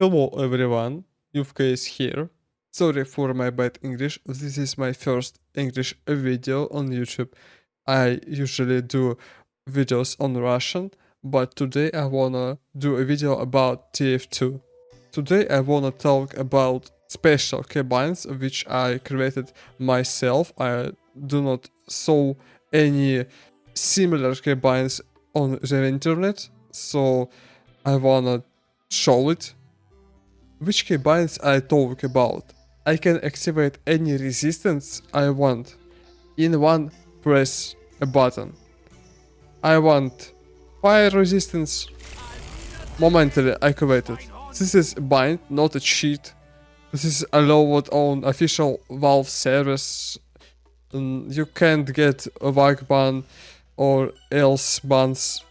Hello everyone, yufFKa is here. Sorry for my bad English, this is my first English video on YouTube. I usually do videos on Russian, but today I wanna do a video about TF2. Today I wanna talk about special keybinds which I created myself. I do not saw any similar keybinds on the internet, so I wanna show it. Which keybinds I talk about? I can activate any resistance I want in one press a button. I want fire resistance. Momentarily activated. This is a bind, not a cheat. This is allowed on official Valve service. You can't get a VAC ban or else bans.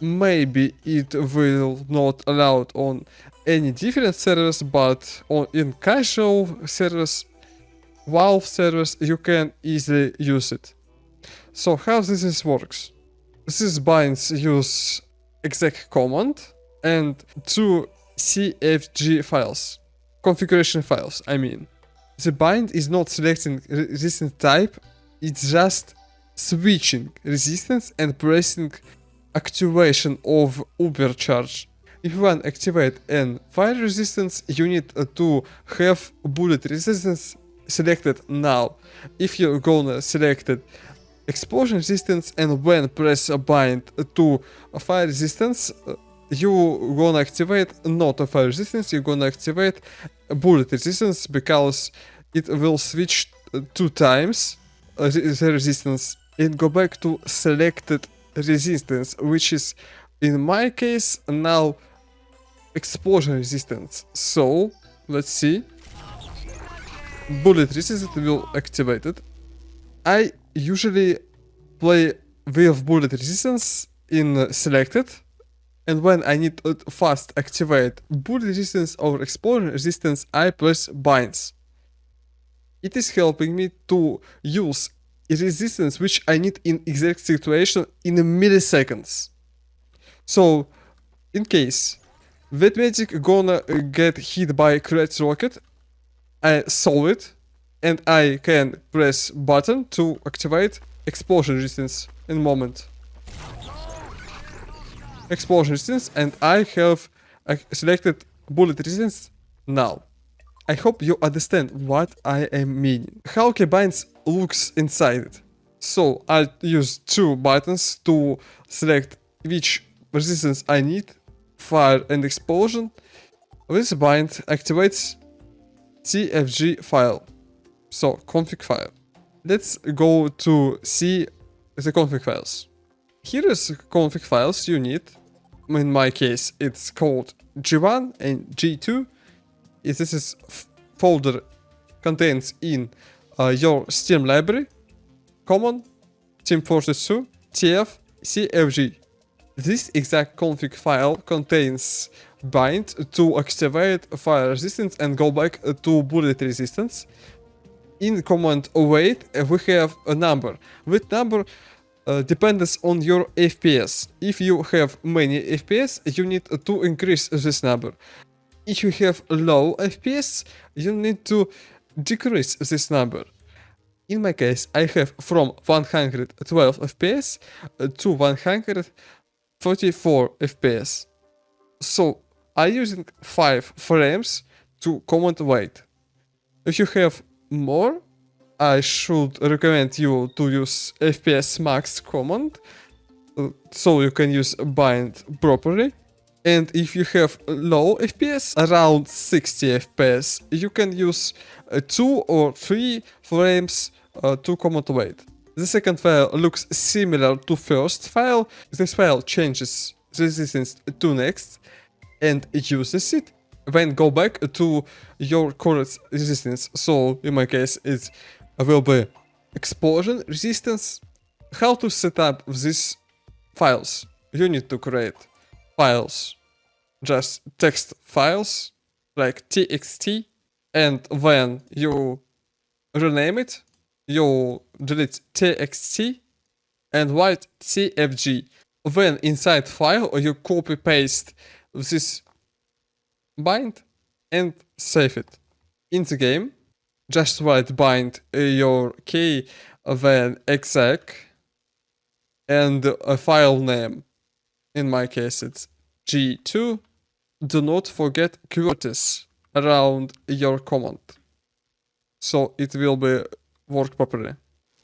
Maybe it will not allowed on any different servers, but in casual servers, Valve servers, you can easily use it. So how this works? These binds use exec command and two CFG files, configuration files, I mean. The bind is not selecting resistance type, it's just switching resistance and pressing activation of overcharge. If you want to activate an fire resistance, you need to have bullet resistance selected now. If you're gonna select explosion resistance and when press a bind to a fire resistance, you gonna activate not a fire resistance, you're gonna activate a bullet resistance because it will switch 2 times the resistance and go back to selected resistance, which is in my case now explosion resistance. So let's see. Bullet resistance will activate it. I usually play with bullet resistance in selected, and when I need to fast activate bullet resistance or explosion resistance, I press binds. It is helping me to use resistance which I need in exact situation in milliseconds. So in case that medic gonna get hit by credit rocket, I saw it and I can press button to activate explosion resistance in moment. Explosion resistance, and I have selected bullet resistance now. I hope you understand what I am meaning. How keybinds looks inside it. So I use two buttons to select which resistance I need, fire and explosion. This bind activates CFG file. So config file. Let's go to see the config files. Here is config files you need. In my case, it's called G1 and G2. This is folder contains in your Steam library, common, Team42, TF, CFG. This exact config file contains bind to activate fire resistance and go back to bullet resistance. In command await, we have a number. That number depends on your FPS. If you have many FPS, you need to increase this number. If you have low FPS, you need to decrease this number. In my case, I have from 112 FPS to 144 FPS. So I'm using 5 frames to command wait. If you have more, I should recommend you to use FPS max command, so you can use bind properly. And if you have low FPS, around 60 FPS, you can use 2 or 3 frames to command wait. The second file looks similar to first file. This file changes resistance to next and uses it. Then go back to your current resistance. So in my case, it will be explosion resistance. How to set up these files? You need to create files, just text files like txt, and when you rename it, you delete txt and write cfg. Then inside file you copy paste this bind and save it. In the game, just write bind your key, then exec, and a file name. In my case, it's G2. Do not forget quotes around your command, so it will be work properly.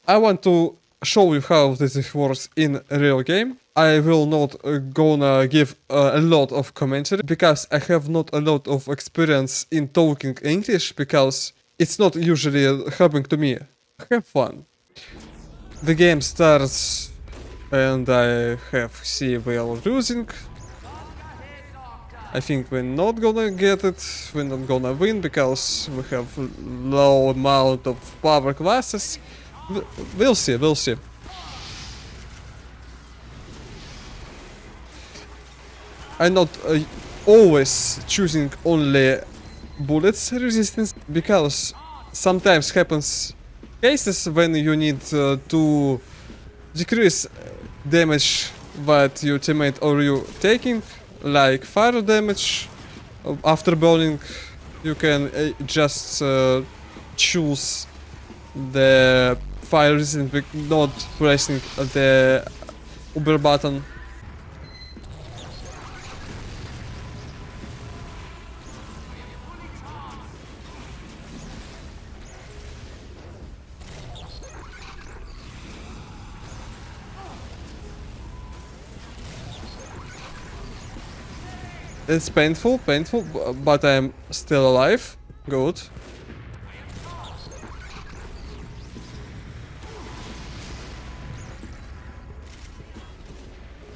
I want to show you how this works in a real game. I will not gonna give a lot of commentary because I have not a lot of experience in talking English because it's not usually happening to me. Have fun. The game starts and I have see we are losing. I think we're not gonna get it, we're not gonna win because we have low amount of power classes. We'll see, we'll see. I'm not always choosing only bullets resistance because sometimes happens cases when you need to decrease damage that your teammate or you taking, like fire damage. After burning, you can just choose the fire resistance with not pressing the Uber button. It's painful, but I'm still alive. Good.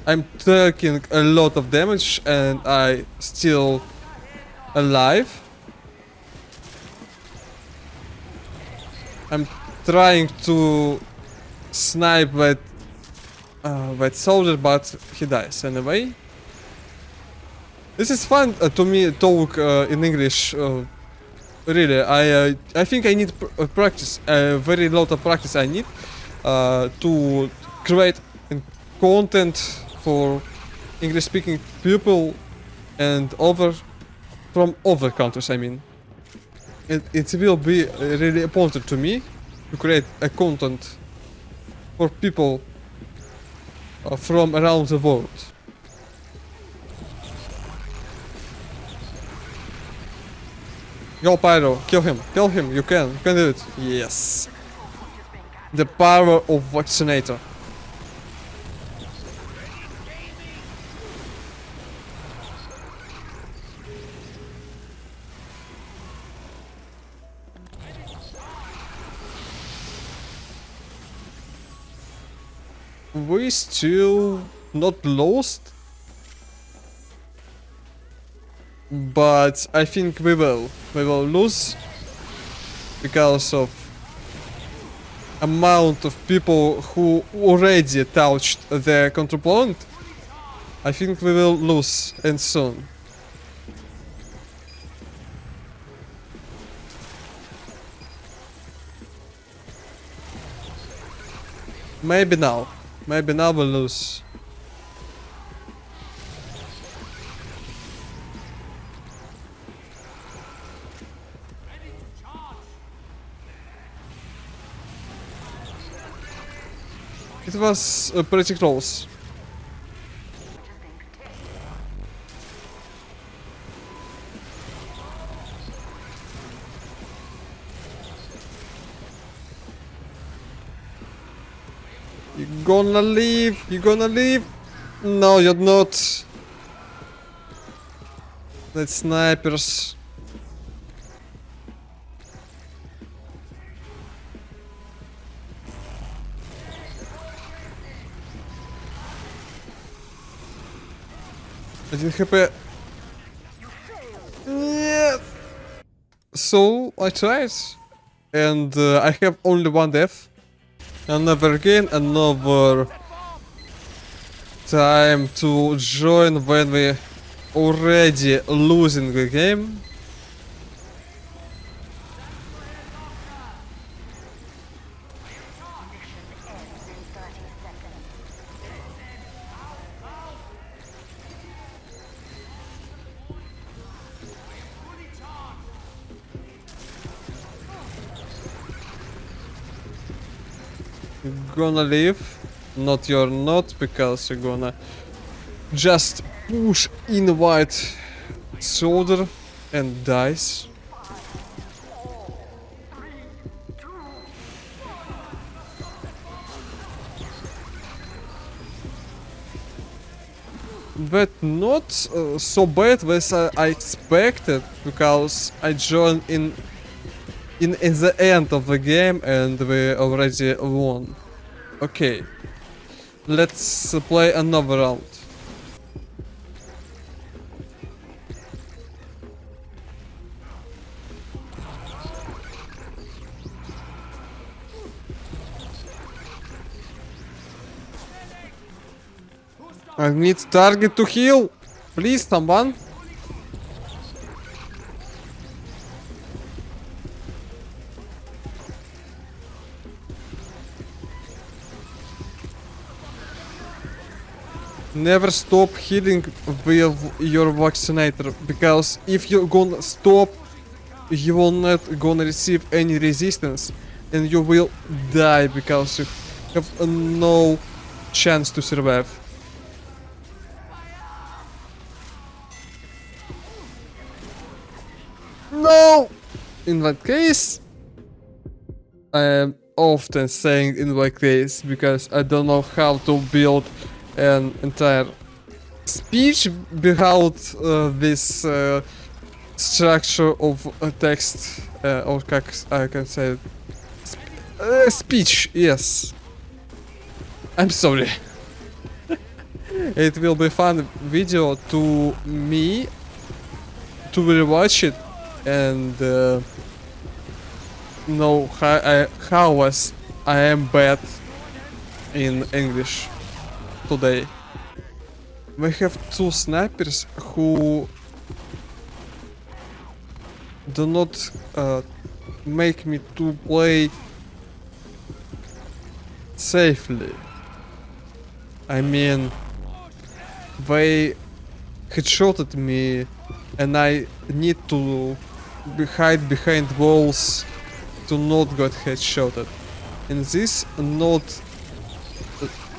I'm taking a lot of damage and I still alive. I'm trying to snipe that soldier, but he dies anyway. This is fun to me talk in English. Really, I think I need practice. Very lot of practice I need to create content for English-speaking people and from other countries. I mean, it will be really important to me to create a content for people from around the world. Go Pyro, kill him, you can do it. Yes. The power of Vaccinator. We still not lost, but I think we will lose because of amount of people who already touched the control point. I think we will lose and soon. Maybe now we'll lose. It was pretty close. You gonna leave? You gonna leave? No, you're not. That's snipers. Один хп. Нет. So I tried, and I have only one death. Another game, another time to join when we already losing the game. Gonna leave. Not you're not, because you're gonna just push in white shoulder and dies. But not so bad as I expected, because I joined in the end of the game and we already won. Okay, let's play another round. I need target to heal. Please, someone. Never stop healing with your vaccinator, because if you're gonna stop, you will not gonna receive any resistance and you will die because you have no chance to survive. No! In that case, I am often saying in that case because I don't know how to build an entire speech without this structure of text, or как I can say it. Speech, yes. I'm sorry. It will be fun video to me to rewatch it and know how was I am bad in English today. We have two snipers who do not make me to play safely. I mean, they headshotted me and I need to hide behind walls to not get headshotted. And this not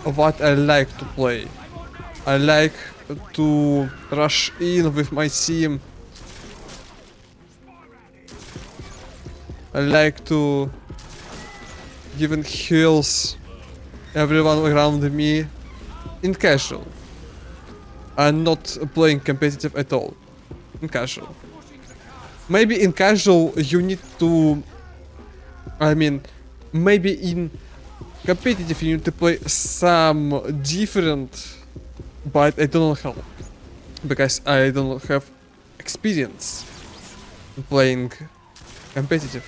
what I like to play. I like to rush in with my team. I like to give heals everyone around me in casual. I'm not playing competitive at all. In casual. Maybe in casual you need to... I mean, maybe in competitive you need to play some different, but I don't know how. Because I don't have experience in playing competitive.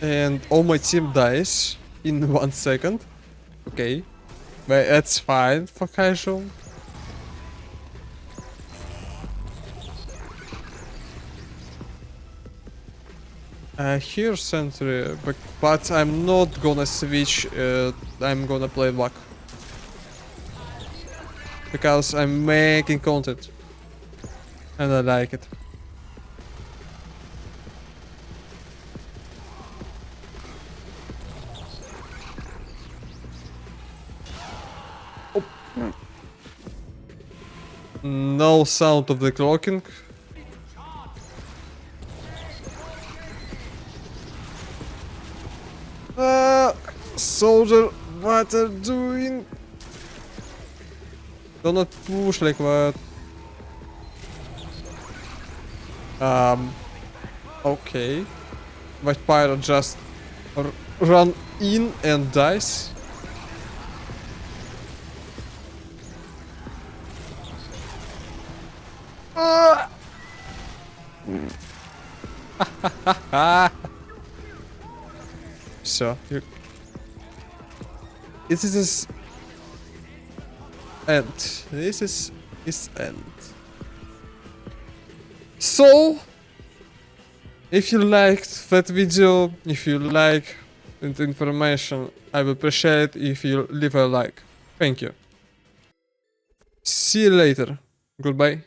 And all my team dies in 1 second. Okay, but that's fine for casual. I hear sentry, but I'm not gonna switch. I'm gonna play Vac because I'm making content and I like it. No sound of the clocking. Soldier, what are you doing? Do not push like that. Okay. White pirate just run in and dies. So, this is end. This is his end. So, if you liked that video, if you like the information, I would appreciate if you leave a like. Thank you. See you later. Goodbye.